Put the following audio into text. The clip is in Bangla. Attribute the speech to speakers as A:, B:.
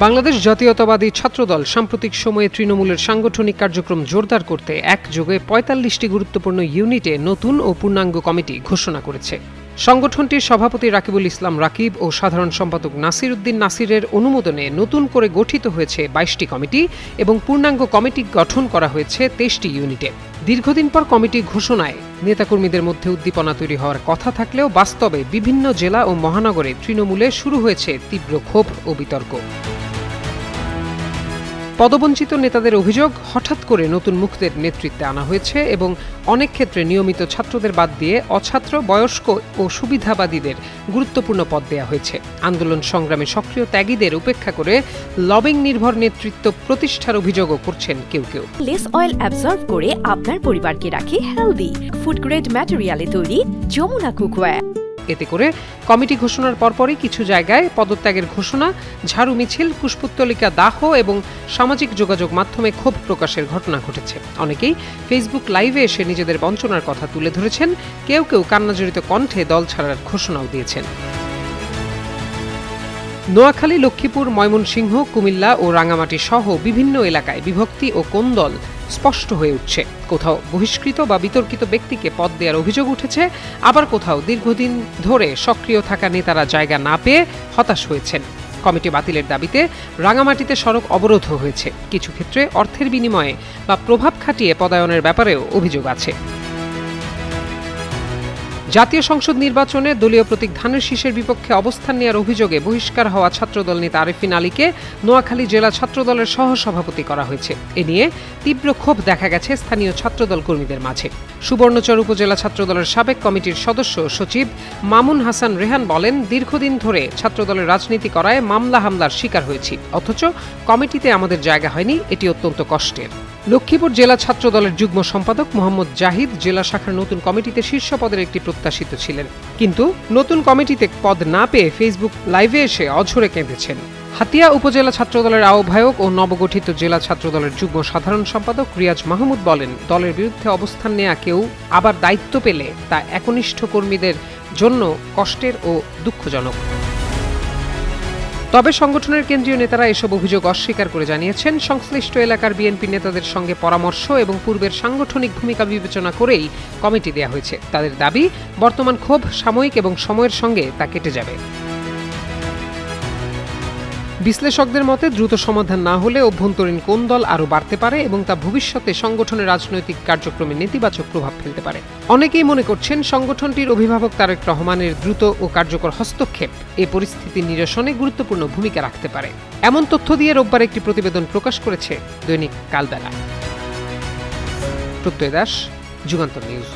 A: বাংলাদেশ জাতীয়তাবাদী ছাত্রদল সাম্প্রতিক সময়ে তৃণমূলের সাংগঠনিক কার্যক্রম জোরদার করতে একযোগে ৪৫টি গুরুত্বপূর্ণ ইউনিটে নতুন ও পূর্ণাঙ্গ কমিটি ঘোষণা করেছে। সংগঠনটির সভাপতি রাকিবুল ইসলাম রাকিব ও সাধারণ সম্পাদক নাসির উদ্দিন নাসিরের অনুমোদনে নতুন করে গঠিত হয়েছে ২২টি কমিটি এবং পূর্ণাঙ্গ কমিটি গঠন করা হয়েছে ২৩টি ইউনিটে। দীর্ঘদিন পর কমিটি ঘোষণায় নেতাকর্মীদের মধ্যে উদ্দীপনা তৈরি হওয়ার কথা থাকলেও বাস্তবে বিভিন্ন জেলা ও মহানগরে তৃণমূলে শুরু হয়েছে তীব্র ক্ষোভ ও বিতর্ক। পদবঞ্চিত নেতাদের অভিযোগ, হঠাৎ করে নতুন মুখদের নেতৃত্বে আনা হয়েছে এবং অনেক ক্ষেত্রে নিয়মিত ছাত্রদের বাদ দিয়ে অছাত্র, বয়স্ক ও সুবিধাবাদীদের গুরুত্বপূর্ণ পদ দেওয়া হয়েছে। আন্দোলন সংগ্রামে সক্রিয় ত্যাগীদের উপেক্ষা করে লবিং নির্ভর নেতৃত্ব প্রতিষ্ঠার অভিযোগও করছেন কেউ কেউ।
B: লেস অয়েল অ্যাবজর্ব করে আপনার পরিবারকে রাখে হেলদি, ফুড গ্রেড ম্যাটেরিয়ালে তৈরি যমুনা কুকওয়্যার।
A: এতে করে কমিটি ঘোষণার পরপরই কিছু জায়গায় পদত্যাগের ঘোষণা, ঝাড়ু মিছিল, পুষ্পোত্তলিকা দাহ এবং সামাজিক যোগাযোগ মাধ্যমে ক্ষোভ প্রকাশের ঘটনা ঘটেছে। অনেকেই ফেসবুক লাইভে এসে নিজেদের বঞ্চনার কথা তুলে ধরেছেন, কেউ কেউ কান্নাজড়িত কণ্ঠে দল ছাড়ার ঘোষণাও দিয়েছেন। নোয়াখালী, লক্ষ্মীপুর, ময়মনসিংহ, কুমিল্লা ও রাঙামাটি সহ বিভিন্ন এলাকায় বিভক্তি ও কোন্দল স্পষ্ট হয়ে উঠছে। কোথাও বহিষ্কৃত বা বিতর্কিত ব্যক্তিকে পদ দেওয়ার অভিযোগ উঠেছে, আবার কোথাও দীর্ঘদিন ধরে সক্রিয় থাকা নেতারা জায়গা না পেয়ে হতাশ হয়েছেন। কমিটি বাতিলের দাবিতে রাঙামাটিতে সড়ক অবরোধ হয়েছে। কিছু ক্ষেত্রে অর্থের বিনিময়ে বা প্রভাব খাটিয়ে পদায়নের ব্যাপারেও অভিযোগ আছে। জাতীয় সংসদ নির্বাচনে দলীয় প্রতীক ধানের শীষের বিপক্ষে অবস্থান নেওয়ার অভিযোগে বহিষ্কার হওয়া ছাত্রদল নেতা আরেফিন আলীকে নোয়াখালী জেলা ছাত্রদলের সহসভাপতি করা হয়েছে। এ নিয়ে তীব্র ক্ষোভ দেখা গেছে স্থানীয় ছাত্রদল কর্মীদের মাঝে। সুবর্ণচর উপজেলা ছাত্রদলের সাবেক কমিটির সদস্য সচিব মামুন হাসান রেহান বলেন, দীর্ঘদিন ধরে ছাত্রদলের রাজনীতি করায় মামলা হামলার শিকার হয়েছি, অথচ কমিটিতে আমাদের জায়গা হয়নি, এটি অত্যন্ত কষ্টের। লক্ষ্মীপুর জেলা ছাত্রদলের যুগ্ম সম্পাদক মোহাম্মদ জাহিদ জেলা শাখার নতুন কমিটিতে শীর্ষ পদের একটি প্রত্যাশিত ছিলেন, কিন্তু নতুন কমিটিতে পদ না পেয়ে ফেসবুক লাইভে এসে অঝরে কেঁদেছেন। হাতিয়া উপজেলা ছাত্রদলের আহ্বায়ক ও নবগঠিত জেলা ছাত্রদলের যুগ্ম সাধারণ সম্পাদক রিয়াজ মাহমুদ বলেন, দলের বিরুদ্ধে অবস্থান নেওয়া কেউ আবার দায়িত্ব পেলে তা একনিষ্ঠ কর্মীদের জন্য কষ্টের ও দুঃখজনক। তবে সংগঠনের কেন্দ্রীয় নেতারা এসব অভিযোগ অস্বীকার করে জানিয়েছেন, সংশ্লিষ্ট এলাকার বিএনপি নেতাদের সঙ্গে পরামর্শ এবং পূর্বের সাংগঠনিক ভূমিকা বিবেচনা করেই কমিটি দেওয়া হয়েছে। তাদের দাবি, বর্তমান ক্ষোভ সাময়িক এবং সময়ের সঙ্গে তা কেটে যাবে। বিশ্লেষকদের মতে, দ্রুত সমাধান না হলে অভ্যন্তরীণ কোন্দল আরও বাড়তে পারে এবং তা ভবিষ্যতে সংগঠনের রাজনৈতিক কার্যক্রমে নেতিবাচক প্রভাব ফেলতে পারে। অনেকেই মনে করছেন, সংগঠনটির অভিভাবক তারেক রহমানের দ্রুত ও কার্যকর হস্তক্ষেপ এ পরিস্থিতি নিরসনে গুরুত্বপূর্ণ ভূমিকা রাখতে পারে। এমন তথ্য দিয়ে রোববার একটি প্রতিবেদন প্রকাশ করেছে দৈনিক কালবেলা। প্রত্যয় দাস, যুগান্তর নিউজ।